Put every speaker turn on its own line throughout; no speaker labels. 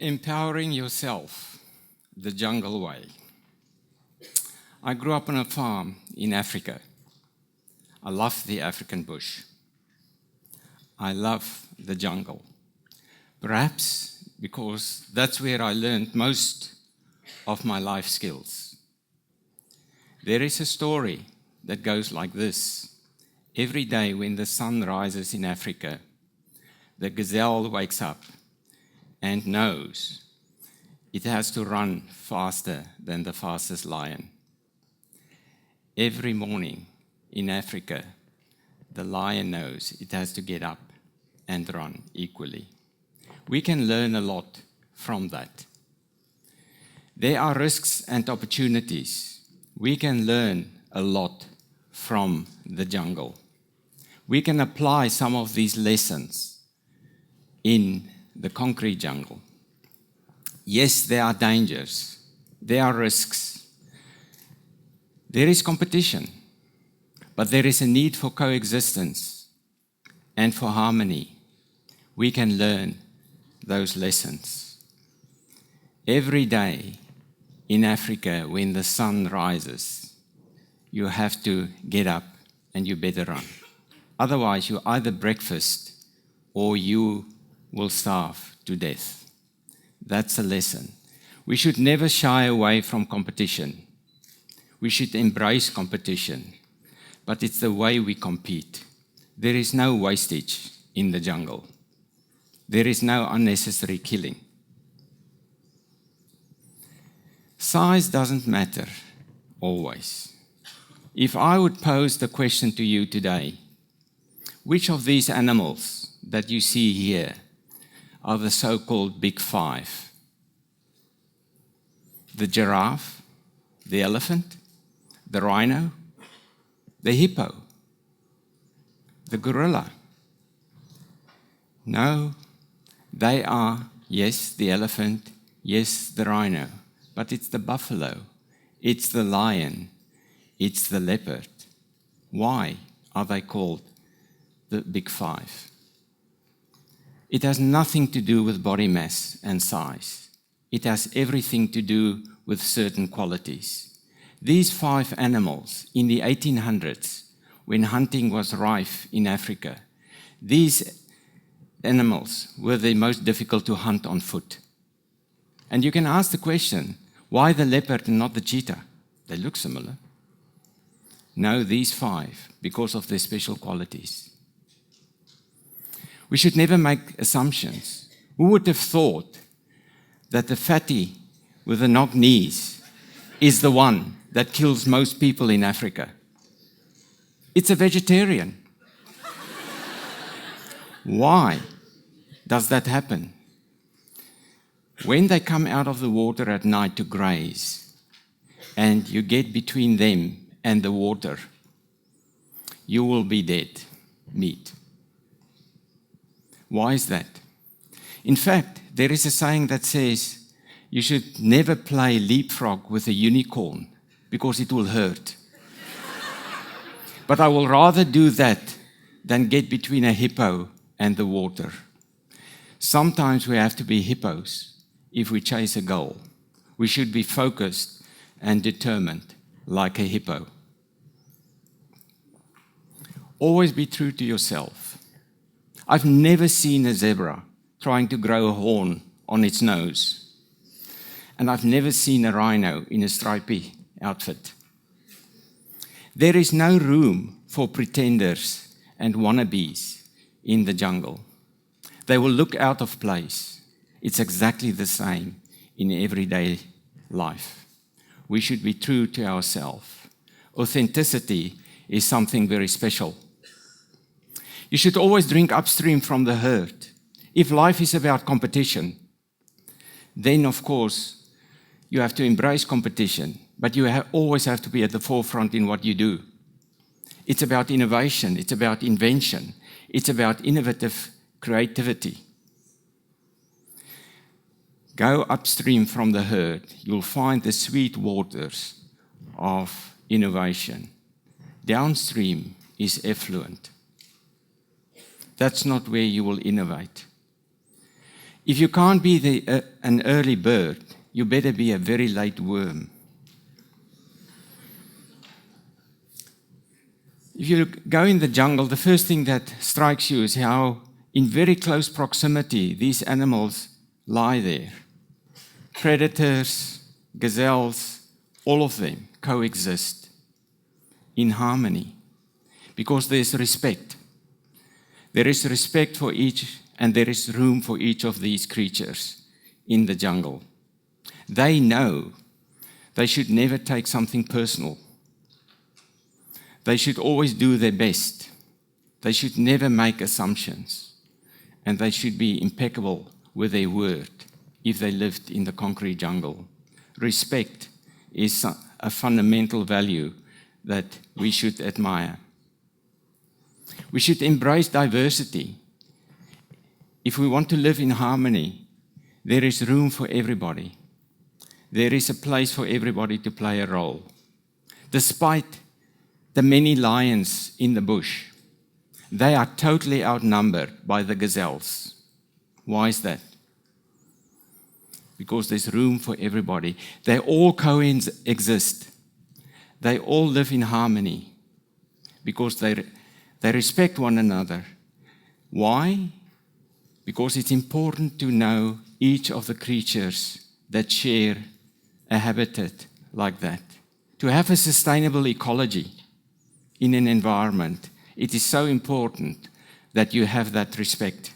Empowering yourself, the jungle way. I grew up on a farm in Africa. I love the African bush. I love the jungle. Perhaps because that's where I learned most of my life skills. There is a story that goes like this. Every day when the sun rises in Africa, the gazelle wakes up and knows it has to run faster than the fastest lion. Every morning in Africa, the lion knows it has to get up and run equally. We can learn a lot from that. There are risks and opportunities. We can learn a lot from the jungle. We can apply some of these lessons in the concrete jungle. Yes, there are dangers. There are risks. There is competition. But there is a need for coexistence and for harmony. We can learn those lessons. Every day in Africa, when the sun rises, you have to get up and you better run. Otherwise, you either breakfast or you will starve to death. That's a lesson. We should never shy away from competition. We should embrace competition, but it's the way we compete. There is no wastage in the jungle. There is no unnecessary killing. Size doesn't matter always. If I would pose the question to you today, which of these animals that you see here are the so-called big five? The giraffe, the elephant, the rhino, the hippo, the gorilla. No, they are, yes, the elephant, yes, the rhino, but it's the buffalo, it's the lion, it's the leopard. Why are they called the big five? It has nothing to do with body mass and size. It has everything to do with certain qualities. These five animals in the 1800s, when hunting was rife in Africa, these animals were the most difficult to hunt on foot. And you can ask the question, why the leopard and not the cheetah? They look similar. No, these five, because of their special qualities. We should never make assumptions. Who would have thought that the fatty with the knock knees is the one that kills most people in Africa? It's a vegetarian. Why does that happen? When they come out of the water at night to graze, and you get between them and the water, you will be dead meat. Why is that? In fact, there is a saying that says you should never play leapfrog with a unicorn because it will hurt. But I will rather do that than get between a hippo and the water. Sometimes we have to be hippos if we chase a goal. We should be focused and determined like a hippo. Always be true to yourself. I've never seen a zebra trying to grow a horn on its nose. And I've never seen a rhino in a stripy outfit. There is no room for pretenders and wannabes in the jungle. They will look out of place. It's exactly the same in everyday life. We should be true to ourselves. Authenticity is something very special. You should always drink upstream from the herd. If life is about competition, then of course you have to embrace competition, but you always have to be at the forefront in what you do. It's about innovation, it's about invention, it's about innovative creativity. Go upstream from the herd, you'll find the sweet waters of innovation. Downstream is effluent. That's not where you will innovate. If you can't be an early bird, you better be a very late worm. If you go in the jungle, the first thing that strikes you is how in very close proximity these animals lie there. Predators, gazelles, all of them coexist in harmony because there's respect. There is respect for each, and there is room for each of these creatures in the jungle. They know they should never take something personal. They should always do their best. They should never make assumptions. And they should be impeccable with their word if they lived in the concrete jungle. Respect is a fundamental value that we should admire. We should embrace diversity. If we want to live in harmony, there is room for everybody. There is a place for everybody to play a role. Despite the many lions in the bush, they are totally outnumbered by the gazelles. Why is that? Because there's room for everybody. They all coexist. They all live in harmony because they respect one another. Why? Because it's important to know each of the creatures that share a habitat like that. To have a sustainable ecology in an environment, it is so important that you have that respect.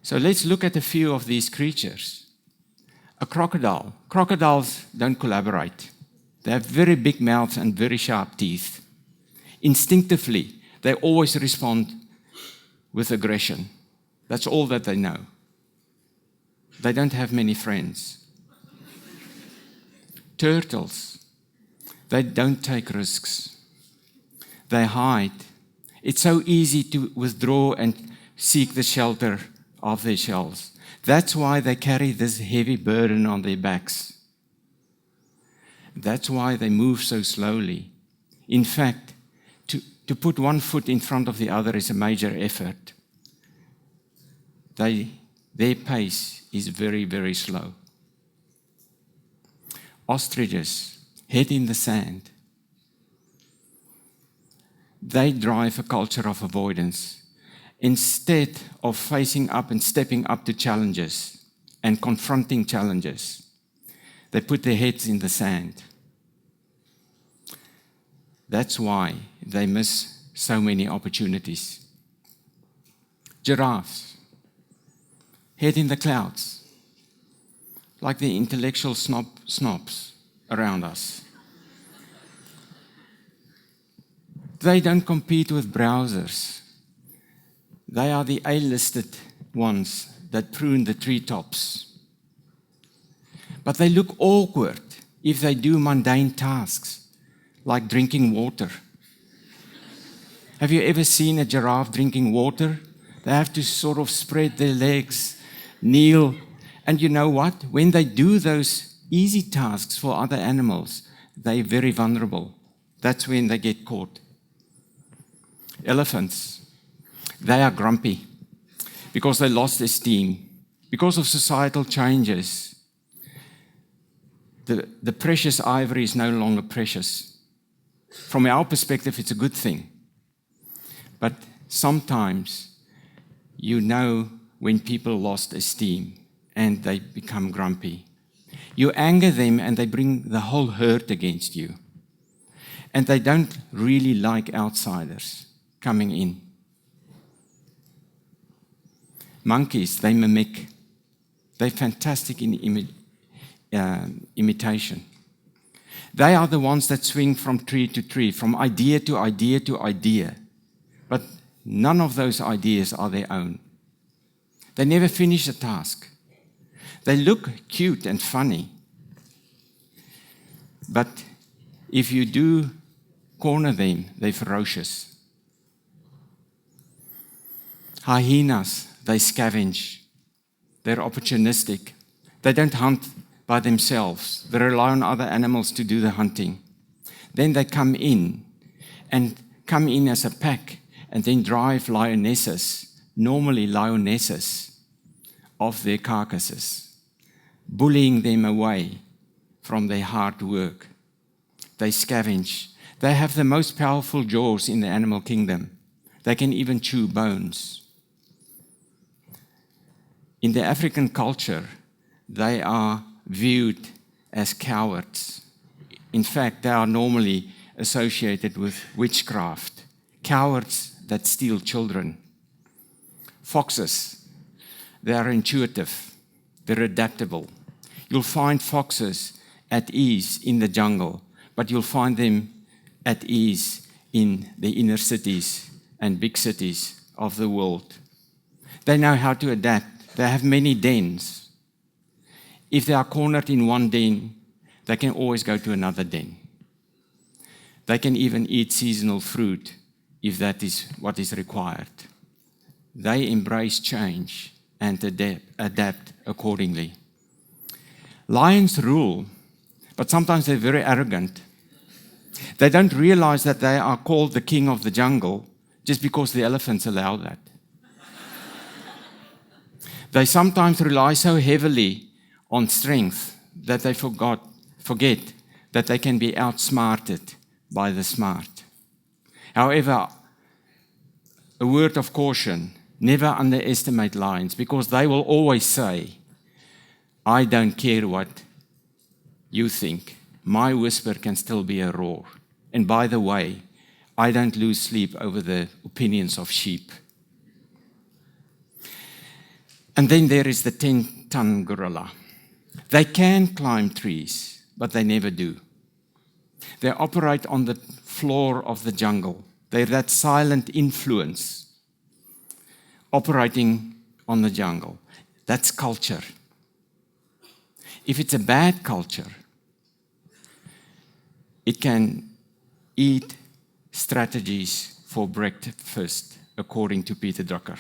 So let's look at a few of these creatures. A crocodile. Crocodiles don't collaborate. They have very big mouths and very sharp teeth. Instinctively, they always respond with aggression. That's all that they know. They don't have many friends. Turtles. They don't take risks. They hide. It's so easy to withdraw and seek the shelter of their shells. That's why they carry this heavy burden on their backs. That's why they move so slowly. In fact, to put one foot in front of the other is a major effort. Their pace is very, very slow. Ostriches, head in the sand. They drive a culture of avoidance. Instead of facing up and stepping up to challenges and confronting challenges, they put their heads in the sand. That's why they miss so many opportunities. Giraffes, head in the clouds, like the intellectual snobs around us. They don't compete with browsers. They are the A-listed ones that prune the treetops. But they look awkward if they do mundane tasks, like drinking water. Have you ever seen a giraffe drinking water? They have to sort of spread their legs, kneel, and you know what? When they do those easy tasks for other animals, they're very vulnerable. That's when they get caught. Elephants, they are grumpy because they lost esteem. Because of societal changes, the precious ivory is no longer precious. From our perspective, it's a good thing. But sometimes you know when people lost esteem and they become grumpy. You anger them and they bring the whole herd against you. And they don't really like outsiders coming in. Monkeys, they mimic. They're fantastic in imitation. They are the ones that swing from tree to tree, from idea to idea to idea. But none of those ideas are their own. They never finish a task. They look cute and funny. But if you do corner them, they're ferocious. Hyenas, they scavenge. They're opportunistic. They don't hunt by themselves. They rely on other animals to do the hunting. Then they come in as a pack and then drive lionesses, normally lionesses, of their carcasses, bullying them away from their hard work. They scavenge. They have the most powerful jaws in the animal kingdom. They can even chew bones. In the African culture, they are viewed as cowards. In fact, they are normally associated with witchcraft, cowards that steal children. Foxes, they are intuitive, they're adaptable. You'll find foxes at ease in the jungle, but you'll find them at ease in the inner cities and big cities of the world. They know how to adapt. They have many dens. If they are cornered in one den, they can always go to another den. They can even eat seasonal fruit if that is what is required. They embrace change and adapt accordingly. Lions rule, but sometimes they're very arrogant. They don't realize that they are called the king of the jungle just because the elephants allow that. They sometimes rely so heavily on strength that they forget that they can be outsmarted by the smart. However, a word of caution, never underestimate lions, because they will always say, I don't care what you think. My whisper can still be a roar. And by the way, I don't lose sleep over the opinions of sheep. And then there is the 10-ton gorilla. They can climb trees, but they never do. They operate on the floor of the jungle. They're that silent influence operating on the jungle. That's culture. If it's a bad culture, it can eat strategies for breakfast, according to Peter Drucker.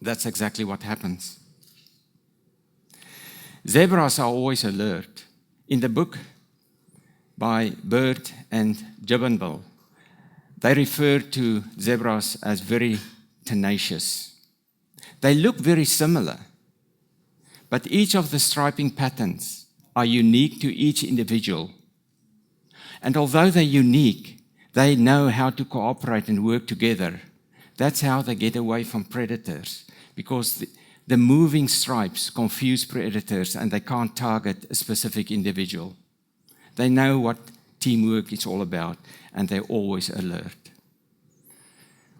That's exactly what happens. Zebras are always alert. In the book by Bird and Gibbonville, they refer to zebras as very tenacious. They look very similar, but each of the striping patterns are unique to each individual. And although they're unique, they know how to cooperate and work together. That's how they get away from predators, because the moving stripes confuse predators and they can't target a specific individual. They know what teamwork is all about, and they're always alert.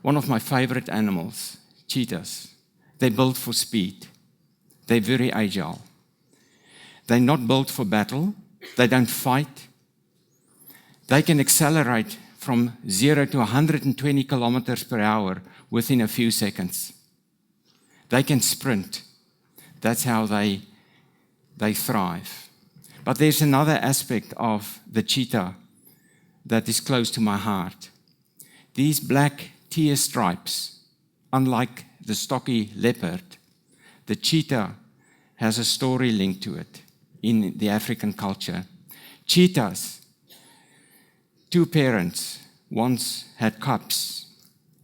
One of my favorite animals, cheetahs, they're built for speed. They're very agile. They're not built for battle. They don't fight. They can accelerate from 0 to 120 kilometers per hour within a few seconds. They can sprint. That's how they thrive. But there's another aspect of the cheetah that is close to my heart. These black tear stripes, unlike the stocky leopard, the cheetah has a story linked to it in the African culture. Cheetahs, two parents, once had cubs,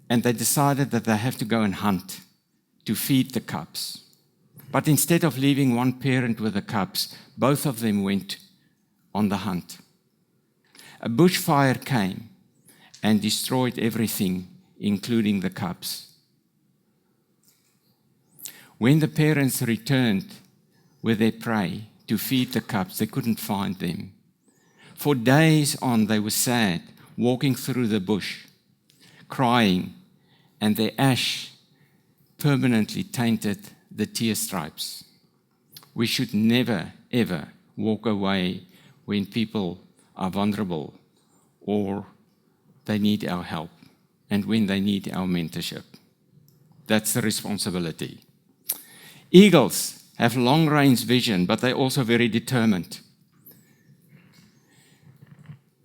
and they decided that they have to go and hunt to feed the cubs. But instead of leaving one parent with the cubs, both of them went on the hunt. A bushfire came and destroyed everything, including the cubs. When the parents returned with their prey to feed the cubs, they couldn't find them. For days on, they were sad, walking through the bush, crying, and their ash permanently tainted the tear stripes. We should never, ever walk away when people are vulnerable or they need our help and when they need our mentorship. That's the responsibility. Eagles have long-range vision, but they're also very determined.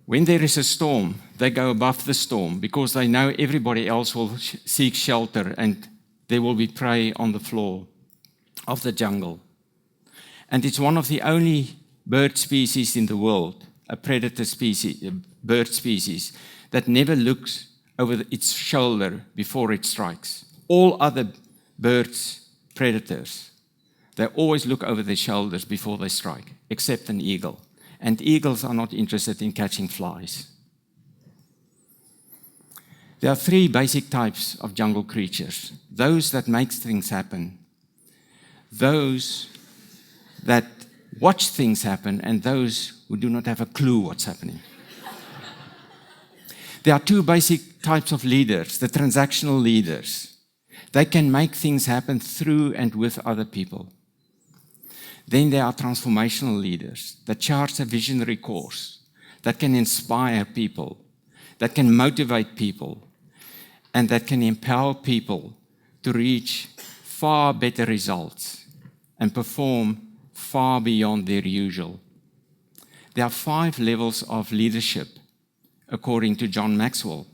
When there is a storm, they go above the storm because they know everybody else will seek shelter and there will be prey on the floor of the jungle. And it's one of the only bird species in the world, a predator species, a bird species, that never looks over its shoulder before it strikes. All other birds predators, they always look over their shoulders before they strike, except an eagle. And eagles are not interested in catching flies. There are 3 basic types of jungle creatures: those that make things happen, those that watch things happen, and those who do not have a clue what's happening. There are 2 basic types of leaders: the transactional leaders. They can make things happen through and with other people. Then there are transformational leaders that chart a visionary course, that can inspire people, that can motivate people, and that can empower people to reach far better results and perform far beyond their usual. There are 5 levels of leadership, according to John Maxwell.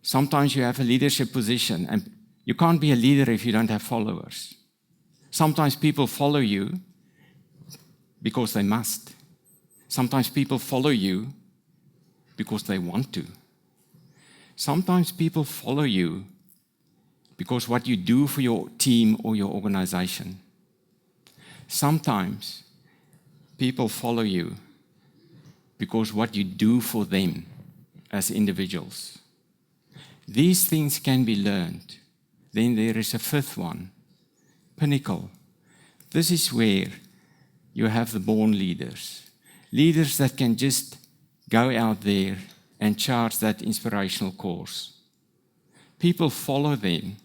Sometimes you have a leadership position, and you can't be a leader if you don't have followers. Sometimes people follow you because they must. Sometimes people follow you because they want to. Sometimes people follow you because what you do for your team or your organization. Sometimes people follow you because what you do for them as individuals. These things can be learned. Then there is a 5th one, pinnacle. This is where you have the born leaders. Leaders that can just go out there and chart that inspirational course. People follow them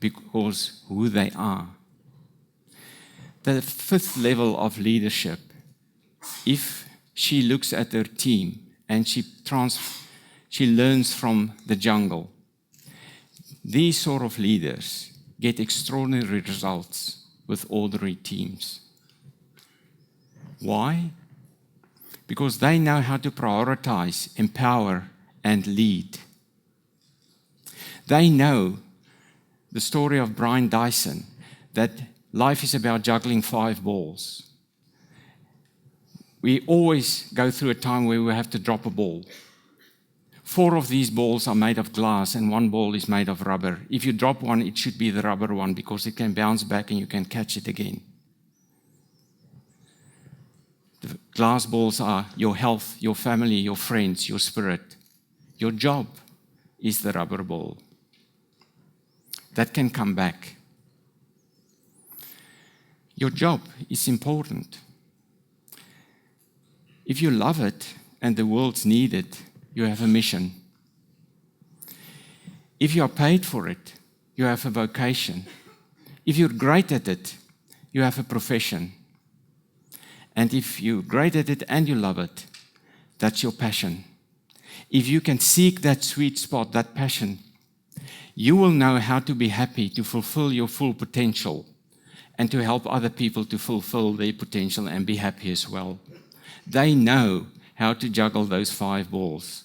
because who they are. The 5th level of leadership, if she looks at her team and she learns from the jungle, these sort of leaders get extraordinary results with ordinary teams. Why? Because they know how to prioritize, empower, and lead. They know the story of Brian Dyson, that life is about juggling 5 balls. We always go through a time where we have to drop a ball. 4 of these balls are made of glass and 1 ball is made of rubber. If you drop one, it should be the rubber one because it can bounce back and you can catch it again. The glass balls are your health, your family, your friends, your spirit. Your job is the rubber ball. That can come back. Your job is important. If you love it and the world's need it, you have a mission. If you are paid for it, you have a vocation. If you're great at it, you have a profession. And if you're great at it and you love it, that's your passion. If you can seek that sweet spot, that passion, you will know how to be happy to fulfill your full potential and to help other people to fulfill their potential and be happy as well. They know how to juggle those 5 balls.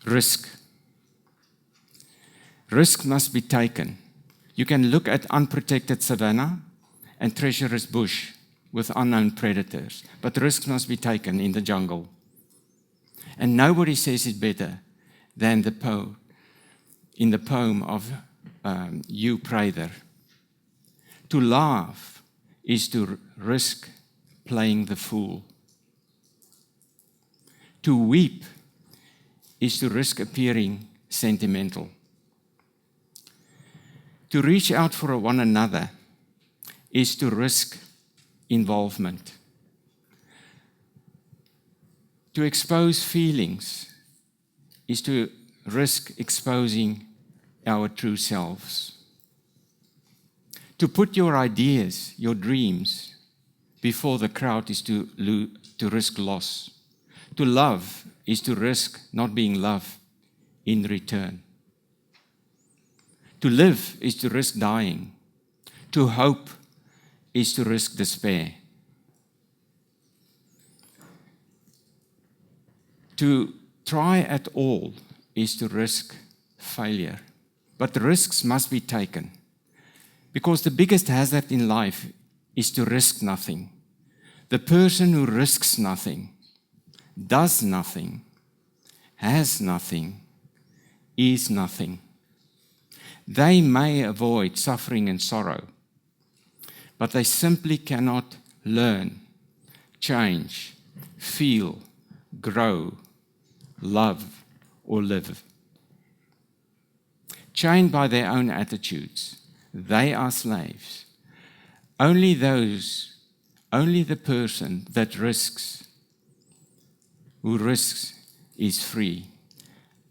Risk. Risk must be taken. You can look at unprotected savanna and treacherous bush with unknown predators, but risks must be taken in the jungle. And nobody says it better than in the poem of Hugh Prather. To laugh is to risk playing the fool. To weep is to risk appearing sentimental. To reach out for one another is to risk involvement. To expose feelings is to risk exposing our true selves. To put your ideas, your dreams, before the crowd is to risk loss. To love is to risk not being loved in return. To live is to risk dying. To hope is to risk despair. To try at all is to risk failure. But the risks must be taken. Because the biggest hazard in life is to risk nothing. The person who risks nothing, does nothing, has nothing, is nothing. They may avoid suffering and sorrow, but they simply cannot learn, change, feel, grow, love, or live. Chained by their own attitudes, they are slaves. Only the person who risks is free.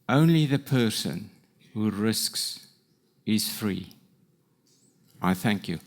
Only the person who risks is free. I thank you.